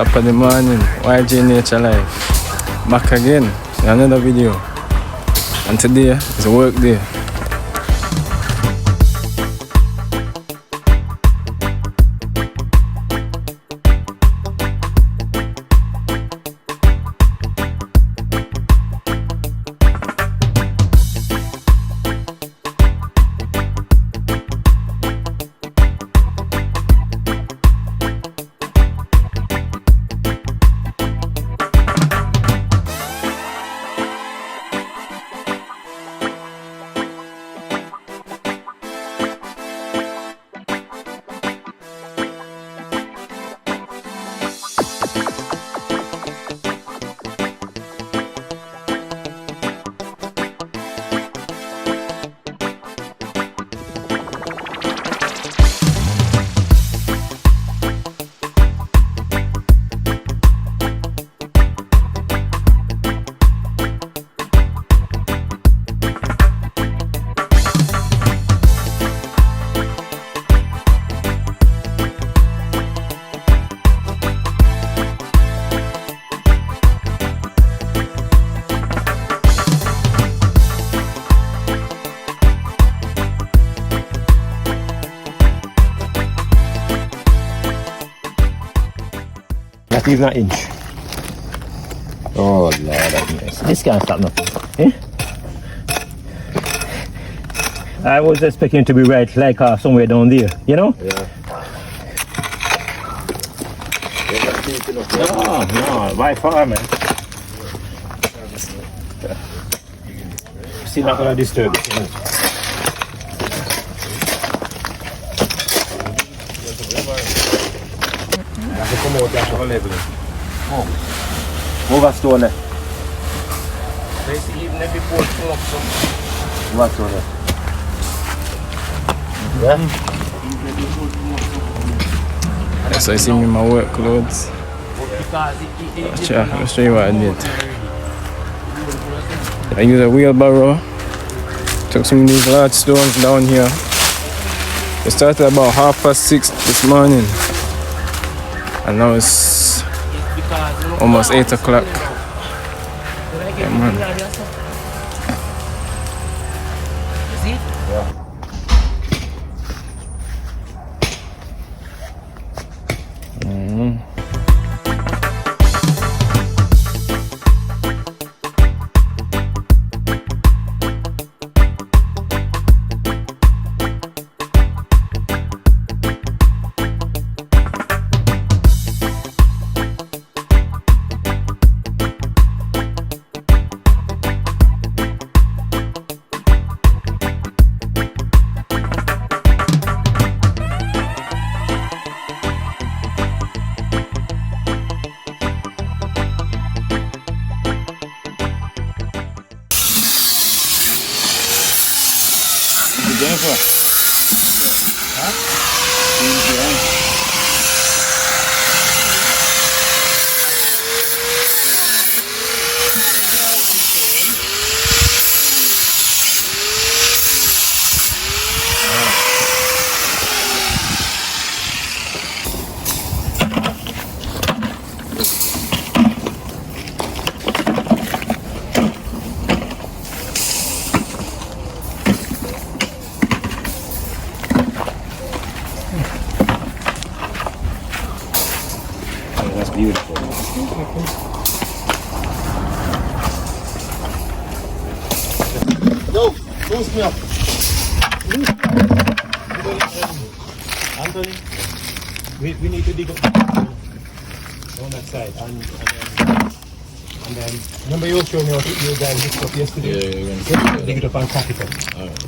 Top of the morning, YG Nature Life. Back again in another video. And today is a work day. Not even an inch. Oh Lord, that's nice. This can't stop nothing. Eh? I was expecting to be right like somewhere down there, you know? Yeah. No, by far, man. Still not gonna disturb it, you know? Come out there for level. Overstone there. Even if you pour smoke, Overstone there. Yeah? so I see me in my work clothes. I'll show you what I did. I used a wheelbarrow. Took some of these large stones down here. We started about 6:30 this morning. And now it's almost 8 o'clock. Yeah, man. Jennifer. Huh? That's beautiful. Yo, boost me up. Anthony, we need to dig up on that side and then remember you showed me how you guys did stuff yesterday? Yeah, dig it up and pack it up. Alright.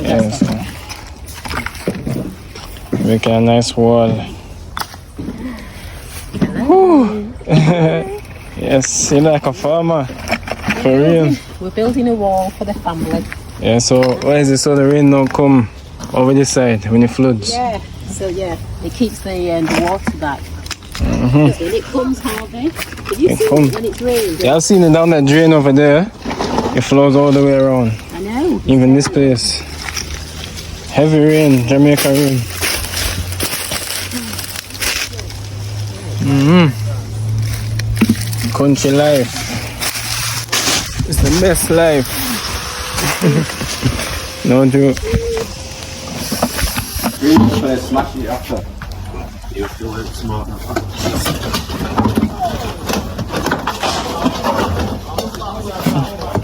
Yes. Make a nice wall. Whew. Yes, you're like a farmer. For real. We're building a wall for the family. Yeah, so why is it so the rain don't come over this side when it floods? Yeah, so yeah, it keeps the water back. Because when it comes, Harvey, have you seen it when it's rained? Yeah, I've seen it down that drain over there. It flows all the way around. I know. Even this place. Heavy rain, Jamaica rain. Country life. It's the best life. No joke. Smash it after. You feel like smart.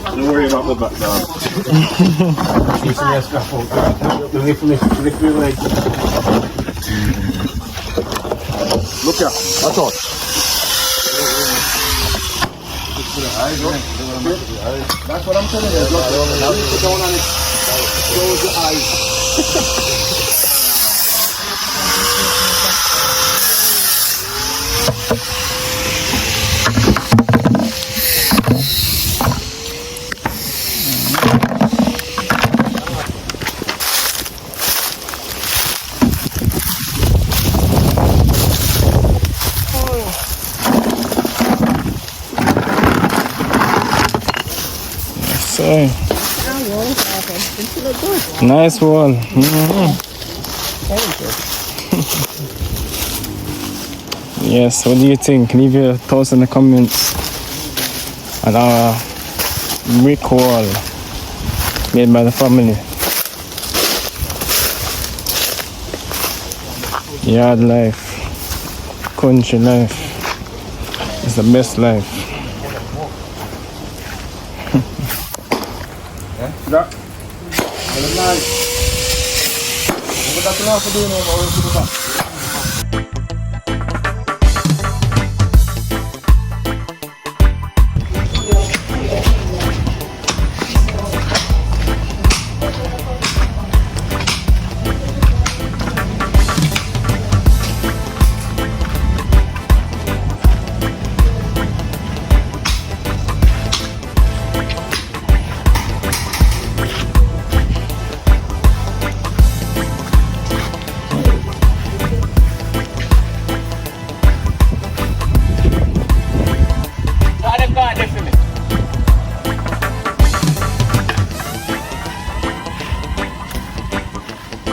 Don't worry about the background. See some air scrap out. Don't lift your leg. Look here, watch out. That's what I'm telling you. Look, now you sit down on it. Close your eyes. So, nice wall. Yes, what do you think? Leave your thoughts in the comments. On our brick wall made by the family. Yard life, country life. It's the best life.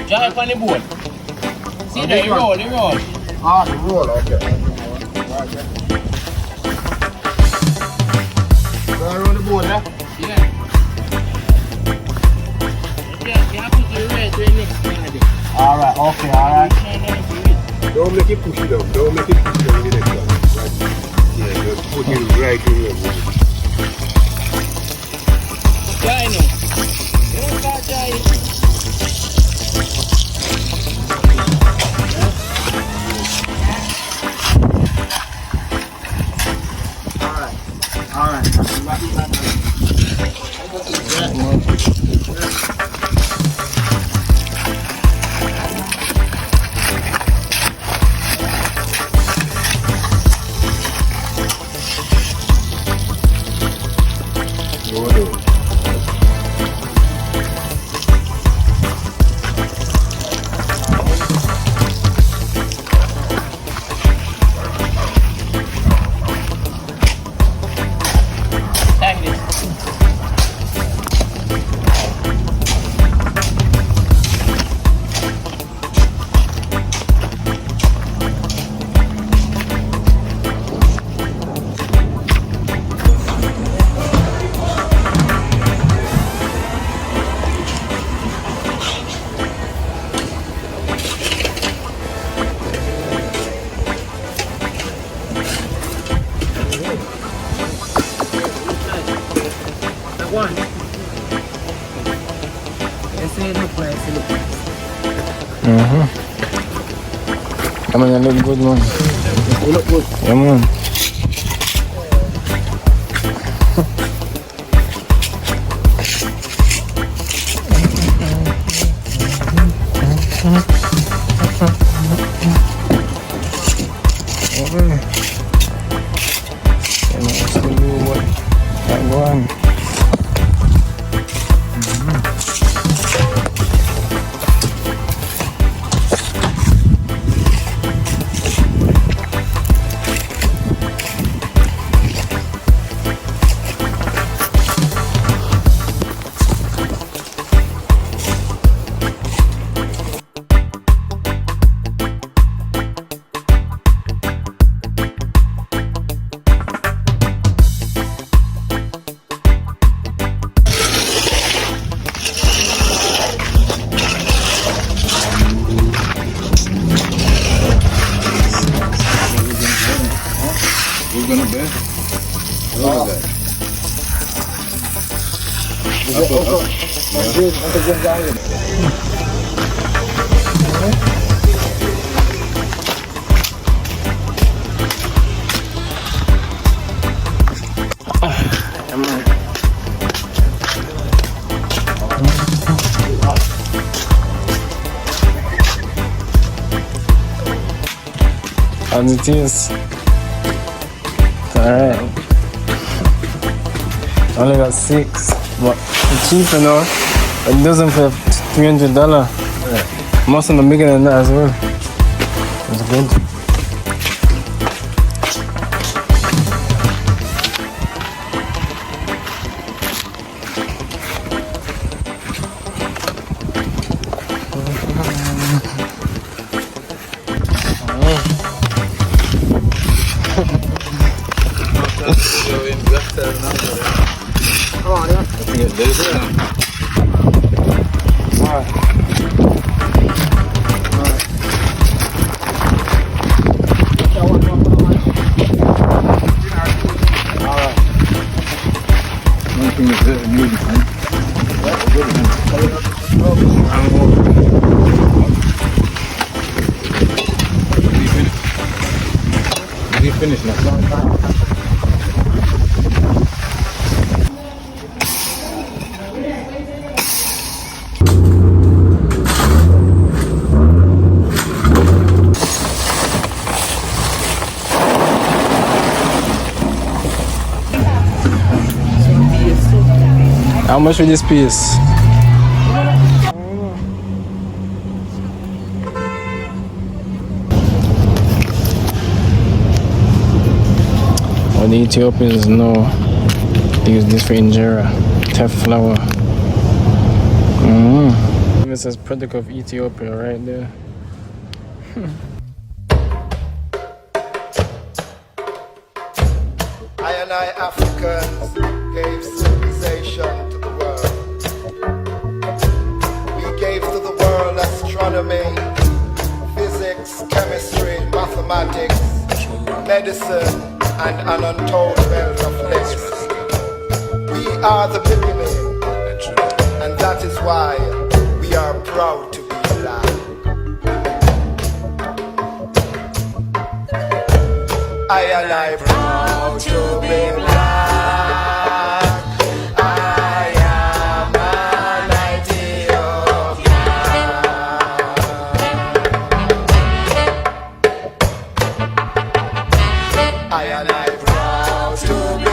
Drive on the board. See the roll. Ah, the roll, okay. Go around the board, eh? Yeah. Yeah, put the red to the next one. Alright, okay, alright. Don't make it push it down. Don't make it push it down in the next one. Right. Yeah, just put it right in there. Join it. You don't start joining. One. Let's say look nice, look nice. Come on, you look good, man. You look good. Yeah, man. done. We're gonna bed. Look at that. And it is. Alright. Only got 6. But it's cheap enough. A dozen for $300. Must have been bigger than that as well. It's good. Finish now. How much for this piece? Well, the Ethiopians know they use this for injera, teff flour. This is product of Ethiopia right there. I and I Africans gave civilization to the world. We gave to the world astronomy, physics, chemistry, mathematics, medicine, and an untold wealth of legacy. We are the beginning, and that is why we are proud to be black. I and I proud to be black. I am an Ethiopian. I and I proud to be